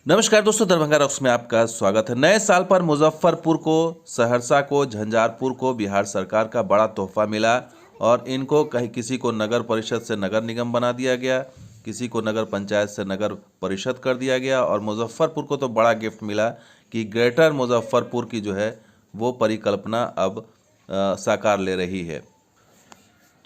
नमस्कार दोस्तों, दरभंगा रॉक्स में आपका स्वागत है। नए साल पर मुजफ्फरपुर को, सहरसा को, झंझारपुर को बिहार सरकार का बड़ा तोहफा मिला और इनको कहीं किसी को नगर परिषद से नगर निगम बना दिया गया, किसी को नगर पंचायत से नगर परिषद कर दिया गया। और मुजफ्फरपुर को तो बड़ा गिफ्ट मिला कि ग्रेटर मुजफ्फरपुर की जो है वो परिकल्पना अब साकार ले रही है।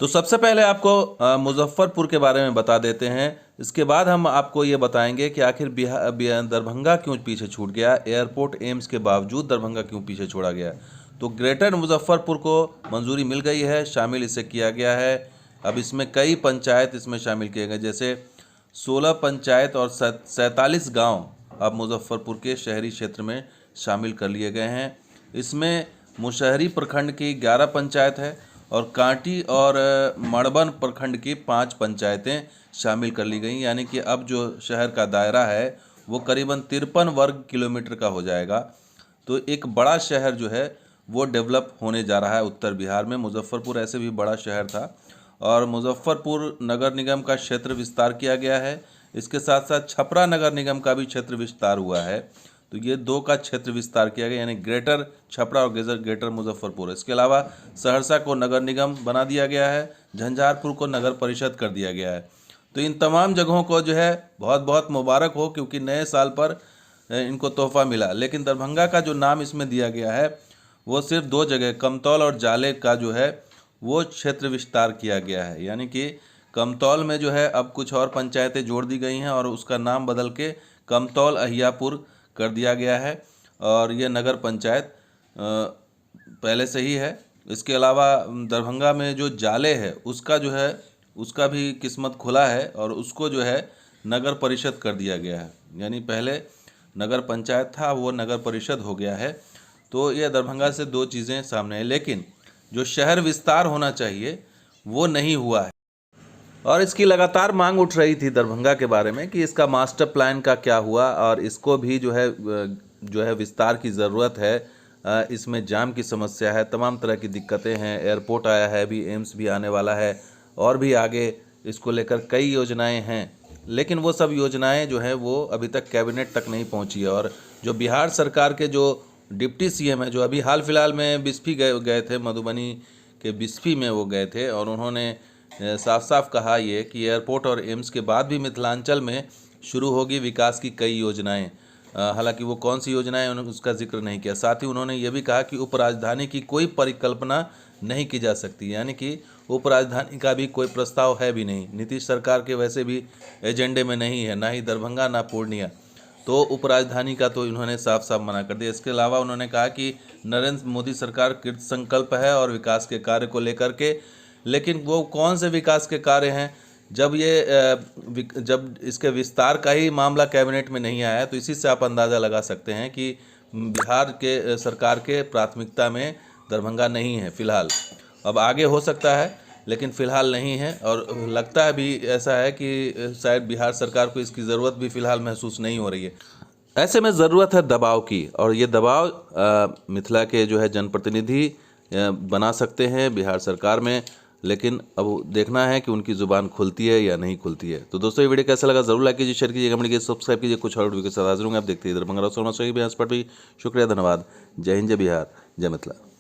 तो सबसे पहले आपको मुजफ्फरपुर के बारे में बता देते हैं, इसके बाद हम आपको ये बताएंगे कि आखिर दरभंगा क्यों पीछे छूट गया, एयरपोर्ट एम्स के बावजूद दरभंगा क्यों पीछे छोड़ा गया। तो ग्रेटर मुजफ्फरपुर को मंजूरी मिल गई है, शामिल इसे किया गया है। अब इसमें कई पंचायत इसमें शामिल किए गए, जैसे 16 पंचायत और 47 गाँव अब मुजफ्फरपुर के शहरी क्षेत्र में शामिल कर लिए गए हैं। इसमें मुशहरी प्रखंड की 11 पंचायत है और कांटी और मड़बन प्रखंड की 5 पंचायतें शामिल कर ली गई। यानी कि अब जो शहर का दायरा है वो करीबन 53 वर्ग किलोमीटर का हो जाएगा। तो एक बड़ा शहर जो है वो डेवलप होने जा रहा है उत्तर बिहार में। मुजफ्फरपुर ऐसे भी बड़ा शहर था और मुजफ्फरपुर नगर निगम का क्षेत्र विस्तार किया गया है। इसके साथ साथ छपरा नगर निगम का भी क्षेत्र विस्तार हुआ है। तो ये 2 का क्षेत्र विस्तार किया गया, यानी ग्रेटर छपरा और ग्रेटर मुजफ्फरपुर। इसके अलावा सहरसा को नगर निगम बना दिया गया है, झंझारपुर को नगर परिषद कर दिया गया है। तो इन तमाम जगहों को जो है बहुत बहुत मुबारक हो, क्योंकि नए साल पर इनको तोहफा मिला। लेकिन दरभंगा का जो नाम इसमें दिया गया है वो सिर्फ 2 जगह कमतौल और जाले का जो है वो क्षेत्र विस्तार किया गया है। यानी कि कमतौल में जो है अब कुछ और पंचायतें जोड़ दी गई हैं और उसका नाम बदल के कमतौल अहियापुर कर दिया गया है और ये नगर पंचायत पहले से ही है। इसके अलावा दरभंगा में जो जाले है उसका जो है उसका भी किस्मत खुला है और उसको जो है नगर परिषद कर दिया गया है। यानी पहले नगर पंचायत था, वो नगर परिषद हो गया है। तो ये दरभंगा से 2 चीज़ें सामने हैं, लेकिन जो शहर विस्तार होना चाहिए वो नहीं हुआ है। और इसकी लगातार मांग उठ रही थी दरभंगा के बारे में कि इसका मास्टर प्लान का क्या हुआ और इसको भी जो है विस्तार की ज़रूरत है। इसमें जाम की समस्या है, तमाम तरह की दिक्कतें हैं। एयरपोर्ट आया है, अभी एम्स भी आने वाला है और भी आगे इसको लेकर कई योजनाएं हैं, लेकिन वो सब योजनाएं जो हैं वो अभी तक कैबिनेट तक नहीं पहुंची है। और जो बिहार सरकार के जो डिप्टी सीएम है, जो अभी हाल फिलहाल में बिस्फी गए थे, मधुबनी के बिस्फी में वो गए थे और उन्होंने साफ साफ कहा ये कि एयरपोर्ट और एम्स के बाद भी मिथिलांचल में शुरू होगी विकास की कई योजनाएं। हालांकि वो कौन सी योजनाएं उन्होंने उसका जिक्र नहीं किया। साथ ही उन्होंने ये भी कहा कि उपराजधानी की कोई परिकल्पना नहीं की जा सकती, यानी कि उपराजधानी का भी कोई प्रस्ताव है भी नहीं। नीतीश सरकार के वैसे भी एजेंडे में नहीं है, ना ही दरभंगा ना पूर्णिया। तो उपराजधानी का तो इन्होंने साफ साफ मना कर दिया। इसके अलावा उन्होंने कहा कि नरेंद्र मोदी सरकार कृत संकल्प है और विकास के कार्य को लेकर के, लेकिन वो कौन से विकास के कार्य हैं जब इसके विस्तार का ही मामला कैबिनेट में नहीं आया। तो इसी से आप अंदाज़ा लगा सकते हैं कि बिहार के सरकार के प्राथमिकता में दरभंगा नहीं है फ़िलहाल। अब आगे हो सकता है लेकिन फ़िलहाल नहीं है और लगता है भी ऐसा है कि शायद बिहार सरकार को इसकी ज़रूरत भी फ़िलहाल महसूस नहीं हो रही है। ऐसे में ज़रूरत है दबाव की, और ये दबाव मिथिला के जो है जनप्रतिनिधि बना सकते हैं बिहार सरकार में। लेकिन अब देखना है कि उनकी ज़ुबान खुलती है या नहीं खुलती है। तो दोस्तों, ये वीडियो कैसा लगा ज़रूर लाइक कीजिए, शेयर कीजिए, कमेंट कीजिए, सब्सक्राइब कीजिए। कुछ और वीडियो के साथ हाजिर होंगे। आप देखते हैं दरभंगा रॉक्स। बिहार पर भी शुक्रिया, धन्यवाद। जय हिंद, जय बिहार, जय मिथिला।